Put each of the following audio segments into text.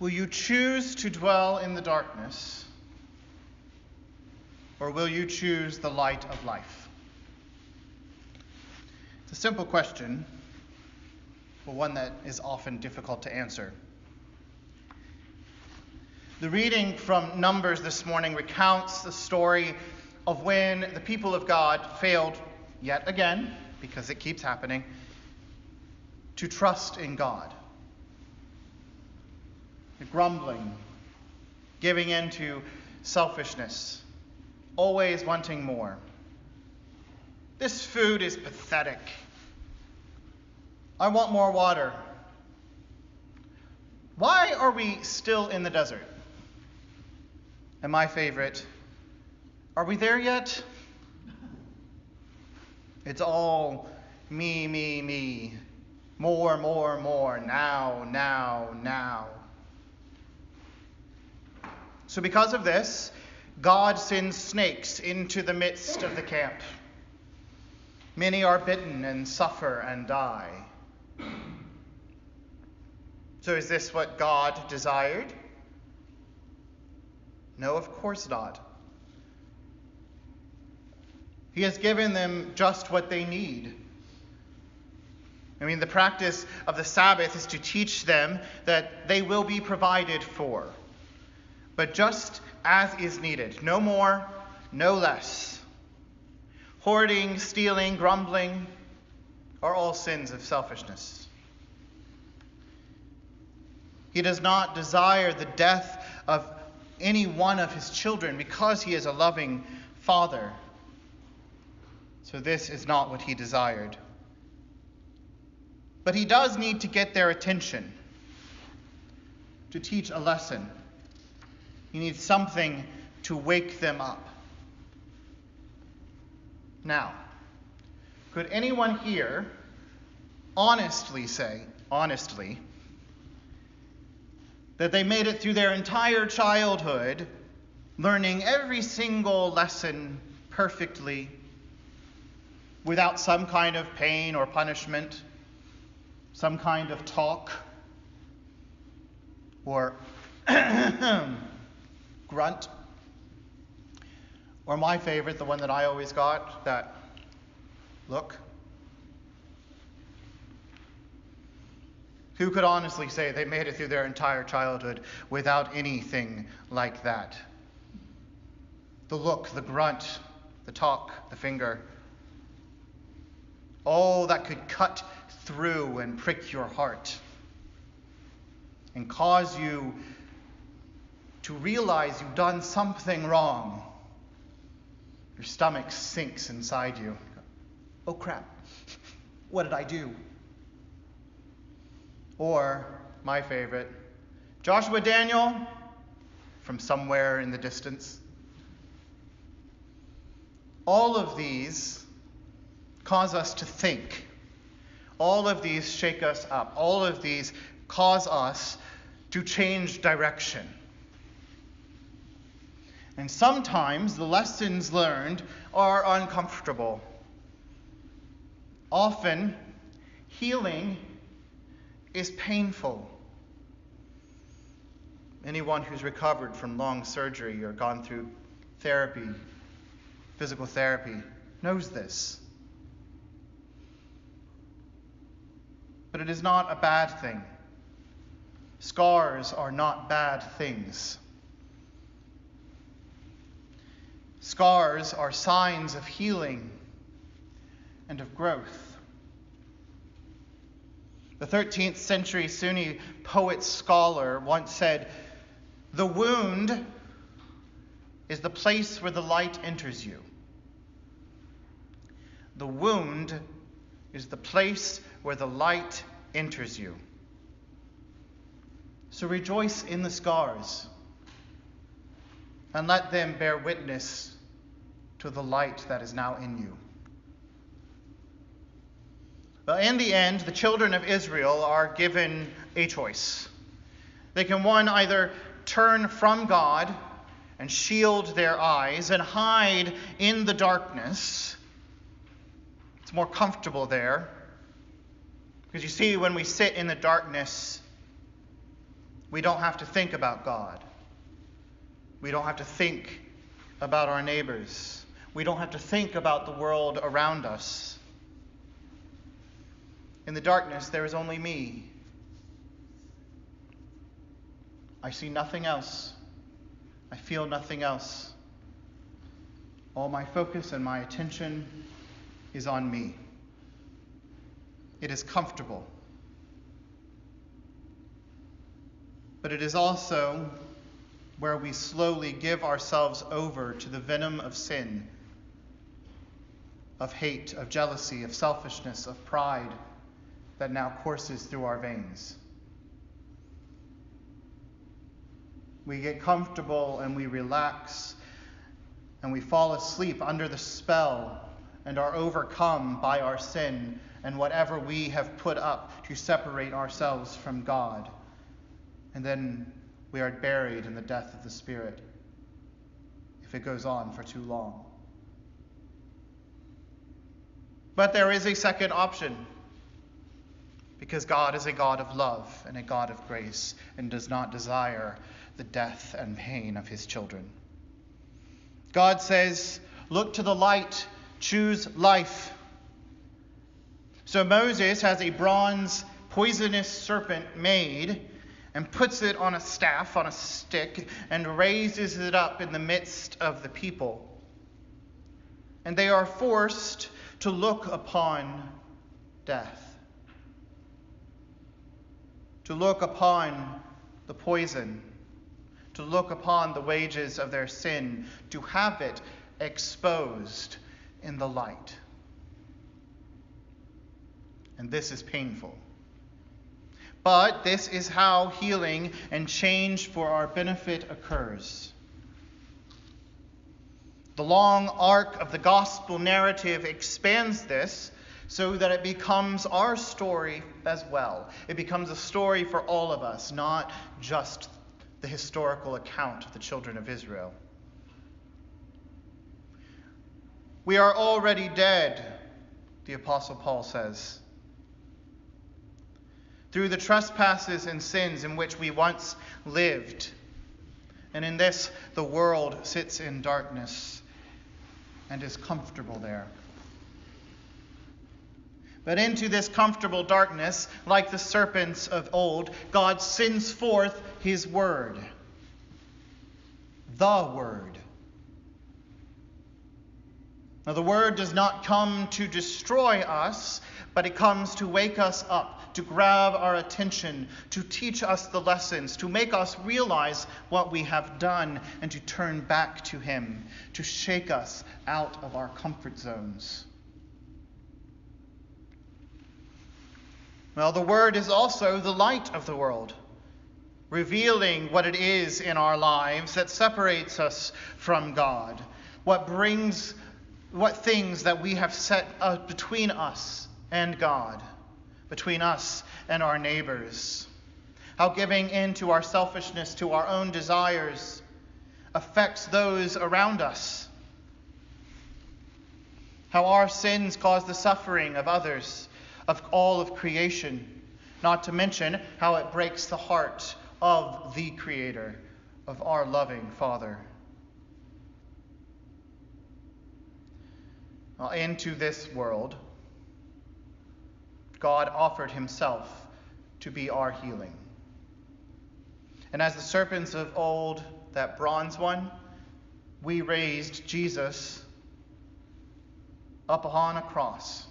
Will you choose to dwell in the darkness, or will you choose the light of life? It's a simple question, but one that is often difficult to answer. The reading from Numbers this morning recounts the story of when the people of God failed yet again, because it keeps happening, to trust in God. The grumbling, giving in to selfishness, always wanting more. This food is pathetic. I want more water. Why are we still in the desert? And my favorite, are we there yet? It's all me, me, me. More, more, more. Now, now, now. So because of this, God sends snakes into the midst of the camp. Many are bitten and suffer and die. So is this what God desired? No, of course not. He has given them just what they need. The practice of the Sabbath is to teach them that they will be provided for, but just as is needed. No more, no less. Hoarding, stealing, grumbling are all sins of selfishness. He does not desire the death of any one of his children because he is a loving Father. So this is not what he desired. But he does need to get their attention, to teach a lesson. He needs something to wake them up. Now, could anyone here honestly say, that they made it through their entire childhood, learning every single lesson perfectly, without some kind of pain or punishment, some kind of talk, or grunt, or my favorite, the one that I always got, that look? Who could honestly say they made it through their entire childhood without anything like that? The look, the grunt, the talk, the finger. All that could cut through and prick your heart and cause you to realize you've done something wrong. Your stomach sinks inside you. Oh crap, what did I do? Or, my favorite, Joshua Daniel from somewhere in the distance. All of these cause us to think. All of these shake us up. All of these cause us to change direction. And sometimes the lessons learned are uncomfortable. Often, healing is painful. Anyone who's recovered from long surgery or gone through therapy, physical therapy, knows this. But it is not a bad thing. Scars are not bad things. Scars are signs of healing and of growth. The 13th century Sunni poet-scholar once said, "The wound is the place where the light enters you." The wound is the place where the light enters you. So rejoice in the scars and let them bear witness to the light that is now in you. But in the end, the children of Israel are given a choice. They can, one, either turn from God and shield their eyes and hide in the darkness. It's more comfortable there. Because you see, when we sit in the darkness, We don't have to think about God. We don't have to think about our neighbors. We don't have to think about the world around us. In the darkness, there is only me. I see nothing else. I feel nothing else. All my focus and my attention is on me. It is comfortable. But it is also where we slowly give ourselves over to the venom of sin, of hate, of jealousy, of selfishness, of pride that now courses through our veins. We get comfortable and we relax and we fall asleep under the spell and are overcome by our sin and whatever we have put up to separate ourselves from God. And then we are buried in the death of the Spirit if it goes on for too long. But there is a second option, because God is a God of love and a God of grace and does not desire the death and pain of his children. God says, look to the light, choose life. So Moses has a bronze poisonous serpent made and puts it on a staff, on a stick, and raises it up in the midst of the people. And they are forced to look upon death, to look upon the poison, to look upon the wages of their sin, to have it exposed in the light. And this is painful. But this is how healing and change for our benefit occurs. The long arc of the gospel narrative expands this so that it becomes our story as well. It becomes a story for all of us, not just the historical account of the children of Israel. We are already dead, the Apostle Paul says, through the trespasses and sins in which we once lived. And in this, the world sits in darkness and is comfortable there. But into this comfortable darkness, like the serpents of old, God sends forth his word. The word. Now, the word does not come to destroy us, but it comes to wake us up, to grab our attention, to teach us the lessons, to make us realize what we have done, and to turn back to him, to shake us out of our comfort zones. Well, the word is also the light of the world, revealing what it is in our lives that separates us from God, what things that we have set between us and God, between us and our neighbors, how giving in to our selfishness, to our own desires, affects those around us, how our sins cause the suffering of others, of all of creation, not to mention how it breaks the heart of the Creator, of our loving Father. Well, into this world, God offered himself to be our healing. And as the serpents of old, that bronze one, we raised Jesus up upon a cross,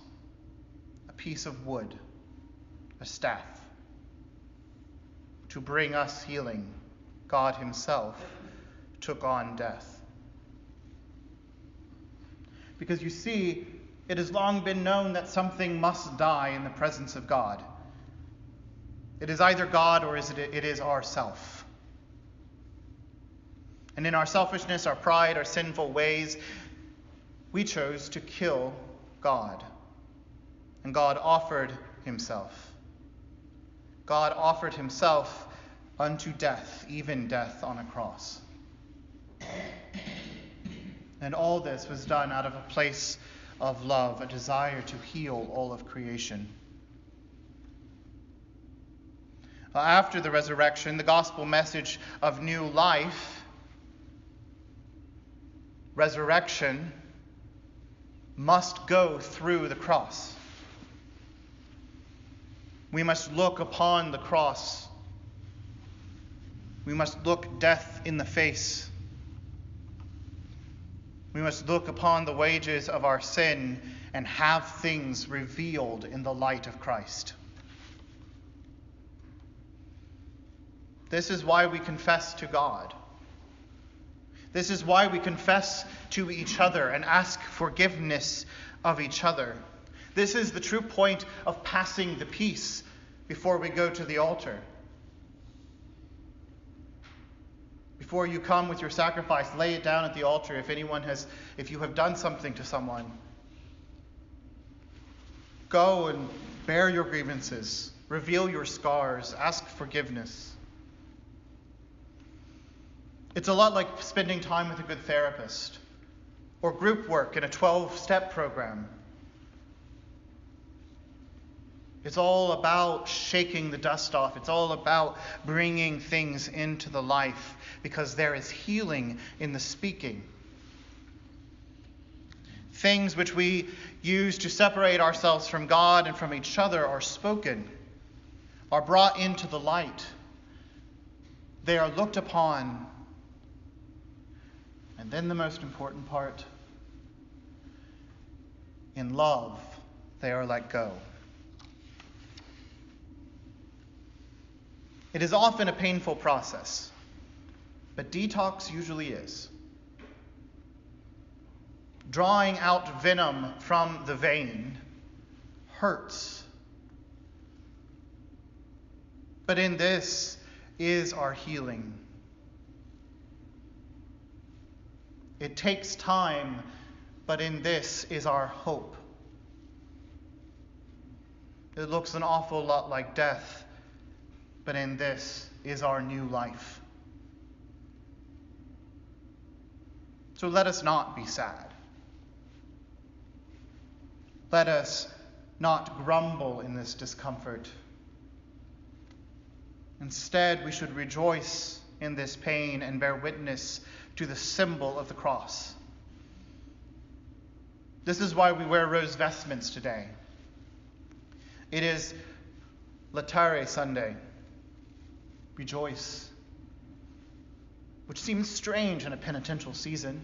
a piece of wood, a staff, to bring us healing. God himself took on death. Because you see, it has long been known that something must die in the presence of God. It is either God or it is ourself. And in our selfishness, our pride, our sinful ways, we chose to kill God. And God offered himself. God offered himself unto death, even death on a cross. And all this was done out of a place of love, a desire to heal all of creation. after the resurrection, the gospel message of new life, resurrection, must go through the cross. We must look upon the cross. We must look death in the face. We must look upon the wages of our sin and have things revealed in the light of Christ. This is why we confess to God. This is why we confess to each other and ask forgiveness of each other. This is the true point of passing the peace before we go to the altar. Before you come with your sacrifice, lay it down at the altar if you have done something to someone. Go and bear your grievances, reveal your scars, ask forgiveness. It's a lot like spending time with a good therapist or group work in a 12-step program. It's all about shaking the dust off. It's all about bringing things into the life because there is healing in the speaking. Things which we use to separate ourselves from God and from each other are spoken, are brought into the light. They are looked upon. And then the most important part, in love, they are let go. It is often a painful process, but detox usually is. Drawing out venom from the vein hurts. But in this is our healing. It takes time, but in this is our hope. It looks an awful lot like death, but in this is our new life. So let us not be sad. Let us not grumble in this discomfort. Instead, we should rejoice in this pain and bear witness to the symbol of the cross. This is why we wear rose vestments today. It is Laetare Sunday. Rejoice. Which seems strange in a penitential season,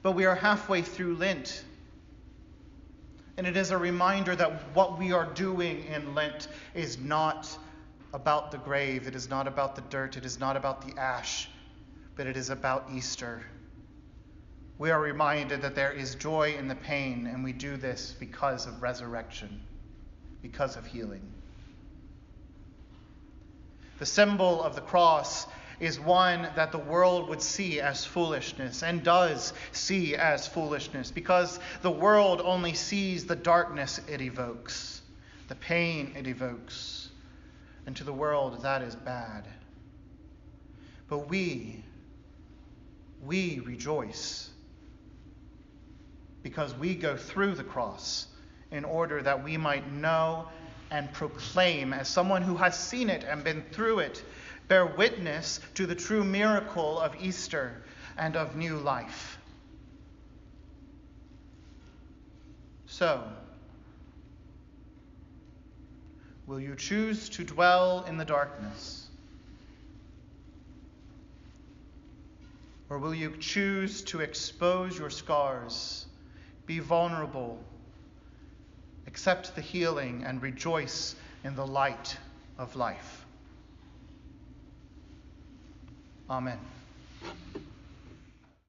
but we are halfway through Lent. And it is a reminder that what we are doing in Lent is not about the grave, it is not about the dirt, it is not about the ash, but it is about Easter. We are reminded that there is joy in the pain, and we do this because of resurrection, because of healing. The symbol of the cross is one that the world would see as foolishness, and does see as foolishness, because the world only sees the darkness it evokes, the pain it evokes. And to the world, that is bad. But we rejoice because we go through the cross in order that we might know and proclaim, as someone who has seen it and been through it, bear witness to the true miracle of Easter and of new life. So, will you choose to dwell in the darkness? Or will you choose to expose your scars, be vulnerable, accept the healing, and rejoice in the light of life? Amen.